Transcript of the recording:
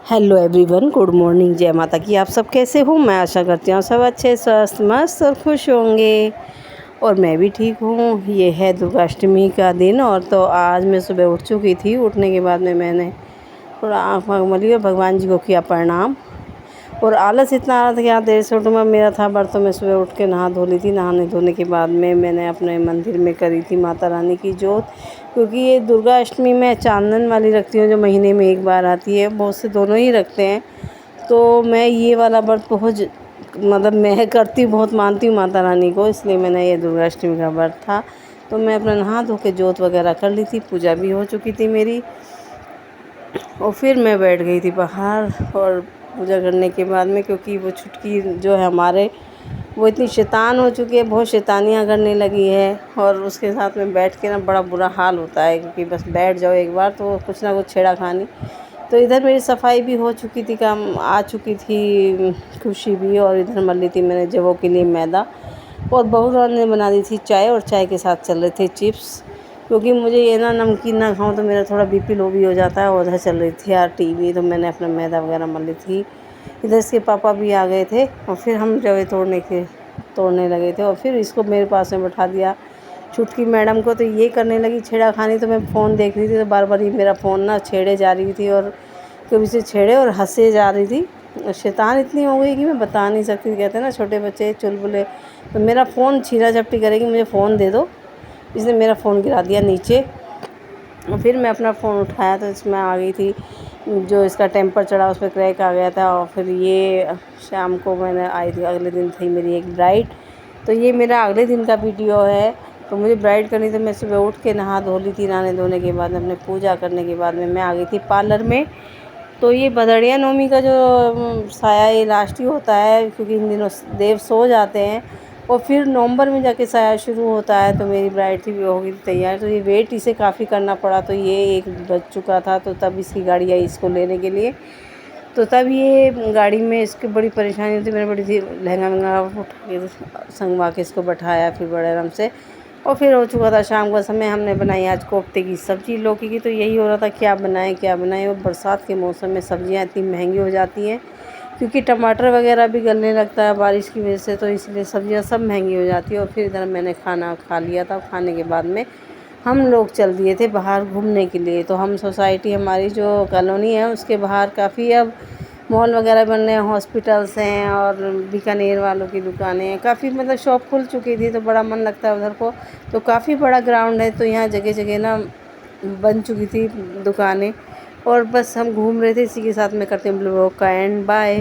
Hello everyone, good morning. जय माता की। आप सब कैसे हो? मैं आशा करती हूँ सब अच्छे, स्वस्थ, मस्त और खुश होंगे। और मैं भी ठीक हूँ। ये है दुर्गाष्टमी का दिन और तो आज मैं सुबह उठ चुकी थी। उठने के बाद में मैंने थोड़ा आँख वाँख मली और भगवान जी को किया प्रणाम। और आलस इतना आ रहा था कि यहाँ देर से उठूँगा, मेरा था व्रत, तो मैं सुबह उठ के नहा धो ली थी। नहाने धोने के बाद में मैंने अपने मंदिर में करी थी माता रानी की जोत, क्योंकि ये दुर्गा अष्टमी में चांदन वाली रखती हूँ जो महीने में एक बार आती है। बहुत से दोनों ही रखते हैं, तो मैं ये वाला व्रत मतलब मैं करती हूँ, बहुत मानती हूँ माता रानी को, इसलिए मैंने ये दुर्गा अष्टमी का व्रत था। तो मैं अपना नहा धो के जोत वगैरह कर ली थी, पूजा भी हो चुकी थी मेरी। और फिर मैं बैठ गई थी बाहर और पूजा करने के बाद में, क्योंकि वो छुटकी जो है हमारे, वो इतनी शैतान हो चुकी है, बहुत शैतानियाँ करने लगी है। और उसके साथ में बैठ के ना बड़ा बुरा हाल होता है, क्योंकि बस बैठ जाओ एक बार तो कुछ ना कुछ छेड़ाखानी। तो इधर मेरी सफाई भी हो चुकी थी, काम आ चुकी थी खुशी भी। और इधर मल ली थी मैंने जवों के लिए मैदा। और बहू रानी ने बना दी थी चाय, और चाय के साथ चल रहे थे चिप्स, क्योंकि मुझे ये ना नमकीन ना खाऊं तो मेरा थोड़ा बीपी लो भी हो जाता है। और उधर चल रही थी यार टीवी, तो मैंने अपना मैदा वगैरह मल ली थी। इधर इसके पापा भी आ गए थे और फिर हम जवे तोड़ने लगे थे। और फिर इसको मेरे पास में बैठा दिया, छुटकी मैडम को। तो ये करने लगी छेड़ाखानी। तो मैं फ़ोन देख रही थी, तो बार बार ये मेरा फ़ोन ना छेड़े जा रही थी और कभी से छेड़े और हंसे जा रही थी। और शैतान इतनी हो गई कि मैं बता नहीं सकती। कहते हैं ना छोटे बच्चे चुलबुले। तो मेरा फ़ोन छीना झपटी करेगी, मुझे फ़ोन दे दो। इसने मेरा फ़ोन गिरा दिया नीचे। और फिर मैं अपना फ़ोन उठाया तो इसमें आ गई थी, जो इसका टेम्पर चढ़ा उस पर क्रैक आ गया था। और फिर ये शाम को मैंने आई थी, अगले दिन थी मेरी एक ब्राइड। तो ये मेरा अगले दिन का वीडियो है। तो मुझे ब्राइड करनी, तो मैं सुबह उठ के नहा धो ली थी। नहाने धोने के बाद अपने पूजा करने के बाद में मैं आ गई थी पार्लर में। तो ये भदड़िया नवमी का जो साया ये लास्ट ही होता है, क्योंकि इन दिनों देव सो जाते हैं। और फिर नवंबर में जाके साया शुरू होता है। तो मेरी ब्राइड थी, हो गई थी तैयार। तो ये वेट इसे काफ़ी करना पड़ा। तो ये 1 बज चुका था, तो तब इसकी गाड़ी आई इसको लेने के लिए। तो तब ये गाड़ी में इसकी बड़ी परेशानी होती, मैंने बड़ी थी लहंगा वहंगा उठा के संगवा के इसको बैठाया फिर बड़े आराम से। और फिर हो चुका था शाम का समय। हमने बनाई आज कोफ्ते की सब्ज़ी, लौकी की। तो यही हो रहा था क्या बनाएं क्या बनाएं। और बरसात के मौसम में सब्ज़ियाँ इतनी महंगी हो जाती हैं, क्योंकि टमाटर वगैरह भी गलने लगता है बारिश की वजह से, तो इसलिए सब्ज़ियाँ सब महंगी हो जाती है। और फिर इधर मैंने खाना खा लिया था। खाने के बाद में हम लोग चल दिए थे बाहर घूमने के लिए। तो हम सोसाइटी, हमारी जो कॉलोनी है उसके बाहर काफ़ी अब मॉल वगैरह बन रहे हैं, हॉस्पिटल्स हैं और बीकानेर वालों की दुकानें हैं, काफ़ी मतलब शॉप खुल चुकी थी। तो बड़ा मन लगता है उधर को। तो काफ़ी बड़ा ग्राउंड है, तो यहाँ जगह जगह ना बन चुकी थी दुकानें। और बस हम घूम रहे थे। इसी के साथ मैं करती हूँ ब्लॉग का एंड। बाय।